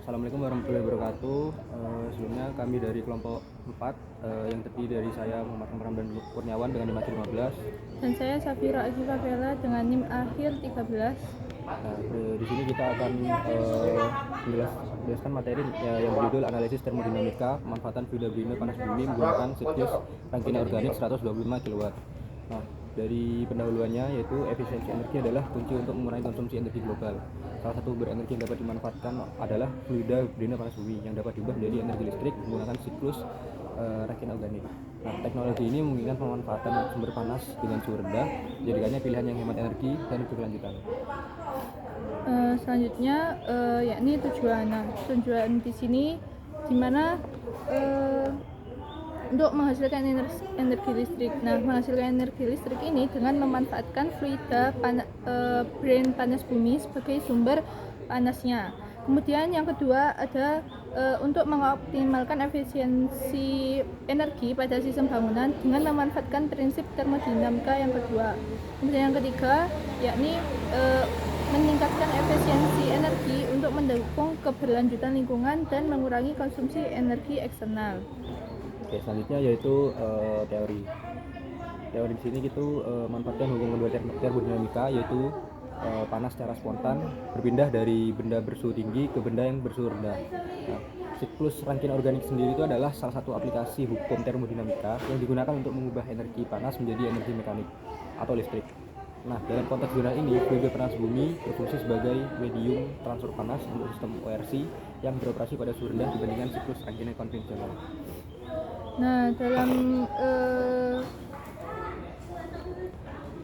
Assalamualaikum warahmatullahi wabarakatuh. Sebelumnya kami dari kelompok 4 yang terdiri dari saya Muhammad Ramdan Kurniawan dengan NIM akhir 15. Dan saya Safira Azifa Vela dengan NIM akhir 13. Nah, di sini kita akan menjelaskan materi yang berjudul analisis termodinamika pemanfaatan fluida brine panas bumi menggunakan siklus rangkaian organik 125 kW. Nah, dari pendahuluannya yaitu efisiensi energi adalah kunci untuk mengurangi konsumsi energi global. Salah satu sumber energi yang dapat dimanfaatkan adalah fluida brine panas bumi yang dapat diubah menjadi energi listrik menggunakan siklus rangkaian organik. Nah, teknologi ini memungkinkan pemanfaatan sumber panas dengan suhu rendah, jadikannya pilihan yang hemat energi dan berkelanjutan. Selanjutnya yakni tujuan. Nah, tujuan di sini dimana untuk menghasilkan energi listrik. Nah, menghasilkan energi listrik ini dengan memanfaatkan fluida brine panas bumi sebagai sumber panasnya. Kemudian yang kedua ada untuk mengoptimalkan efisiensi energi pada sistem bangunan dengan memanfaatkan prinsip termodinamika yang kedua. Kemudian yang ketiga yakni meningkatkan efisiensi energi untuk mendukung keberlanjutan lingkungan dan mengurangi konsumsi energi eksternal. Oke, selanjutnya yaitu teori. Teori di sini gitu manfaatkan hubungan dua termodinamika yaitu panas secara spontan berpindah dari benda bersuhu tinggi ke benda yang bersuhu rendah. Nah, siklus rangkaian organik sendiri itu adalah salah satu aplikasi hukum termodinamika yang digunakan untuk mengubah energi panas menjadi energi mekanik atau listrik. Nah, dalam konteks zona ini, fluida panas bumi berfungsi sebagai medium transfer panas untuk sistem ORC yang beroperasi pada suhu rendah dibandingkan siklus rangkaian konvensional. Nah,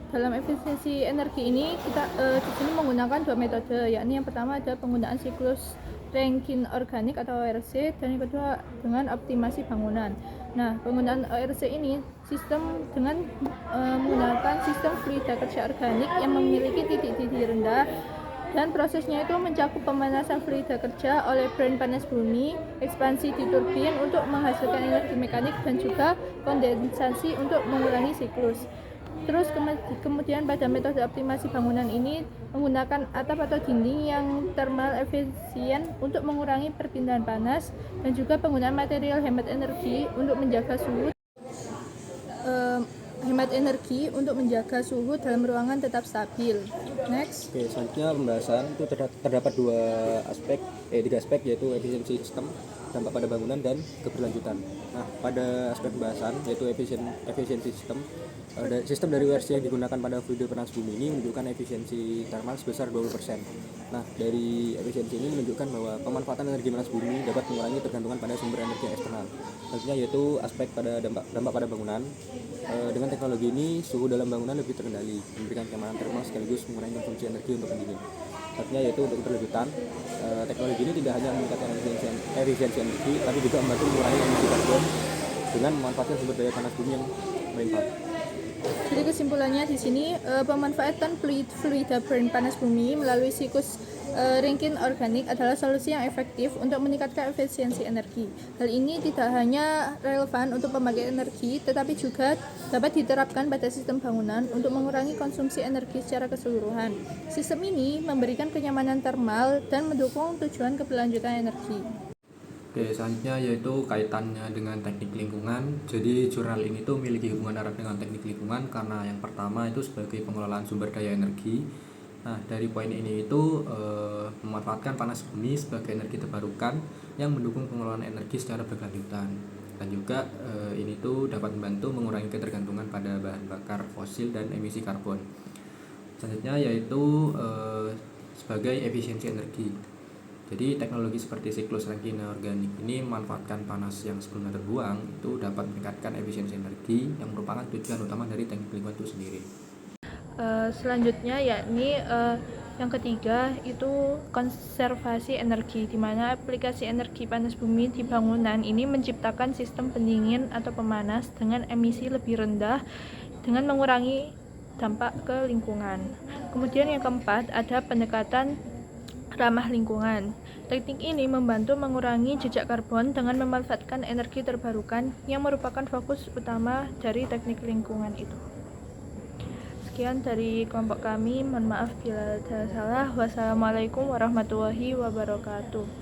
dalam efisiensi energi ini kita di sini menggunakan dua metode, yakni yang pertama ada penggunaan siklus Rankine organik atau ORC dan yang kedua dengan optimasi bangunan. Nah, penggunaan ORC ini sistem dengan menggunakan sistem fluida kerja organik yang memiliki titik-titik rendah dan prosesnya itu mencakup pemanasan fluida kerja oleh brine panas bumi, ekspansi di turbin untuk menghasilkan energi mekanik dan juga kondensasi untuk mengurangi siklus. Terus kemudian pada metode optimasi bangunan ini menggunakan atap atau dinding yang thermal efisien untuk mengurangi perpindahan panas dan juga penggunaan material hemat energi untuk menjaga suhu dalam ruangan tetap stabil. Next. Oke, selanjutnya pembahasan itu terdapat tiga aspek yaitu efisiensi sistem, dampak pada bangunan dan keberlanjutan. Nah, pada aspek pembahasan yaitu efisiensi sistem dari ORC yang digunakan pada fluida panas bumi ini menunjukkan efisiensi thermal sebesar 20%. Nah, dari efisiensi ini menunjukkan bahwa pemanfaatan energi panas bumi dapat mengurangi tergantungan pada sumber energi eksternal. Selanjutnya yaitu aspek pada dampak pada bangunan. Dengan teknologi ini suhu dalam bangunan lebih terkendali, memberikan keamanan termal sekaligus mengurangi konsumsi energi untuk pendingin. Selanjutnya yaitu untuk keberlanjutan, teknologi ini tidak hanya meningkatkan efisiensi energi, tapi juga membantu mengurangi emisi karbon dengan memanfaatkan sumber daya panas bumi yang melimpah. Jadi kesimpulannya di sini pemanfaatan fluida brine panas bumi melalui siklus Rankine organik adalah solusi yang efektif untuk meningkatkan efisiensi energi. Hal ini tidak hanya relevan untuk pembangkit energi, tetapi juga dapat diterapkan pada sistem bangunan untuk mengurangi konsumsi energi secara keseluruhan. Sistem ini memberikan kenyamanan termal dan mendukung tujuan keberlanjutan energi. Oke, selanjutnya yaitu kaitannya dengan teknik lingkungan. Jadi jurnal ini tuh memiliki hubungan erat dengan teknik lingkungan karena yang pertama itu sebagai pengelolaan sumber daya energi. Nah, dari poin ini itu memanfaatkan panas bumi sebagai energi terbarukan yang mendukung pengelolaan energi secara berkelanjutan. Dan juga ini tuh dapat membantu mengurangi ketergantungan pada bahan bakar fosil dan emisi karbon. Selanjutnya yaitu sebagai efisiensi energi. Jadi teknologi seperti siklus Rankine organik ini memanfaatkan panas yang sebelumnya terbuang itu dapat meningkatkan efisiensi energi yang merupakan tujuan utama dari teknik lingkungan itu sendiri. Selanjutnya yakni yang ketiga itu konservasi energi, di mana aplikasi energi panas bumi di bangunan ini menciptakan sistem pendingin atau pemanas dengan emisi lebih rendah dengan mengurangi dampak ke lingkungan. Kemudian yang keempat ada pendekatan ramah lingkungan. Teknik ini membantu mengurangi jejak karbon dengan memanfaatkan energi terbarukan yang merupakan fokus utama dari teknik lingkungan itu. Sekian dari kelompok kami, mohon maaf bila ada salah. Wassalamualaikum warahmatullahi wabarakatuh.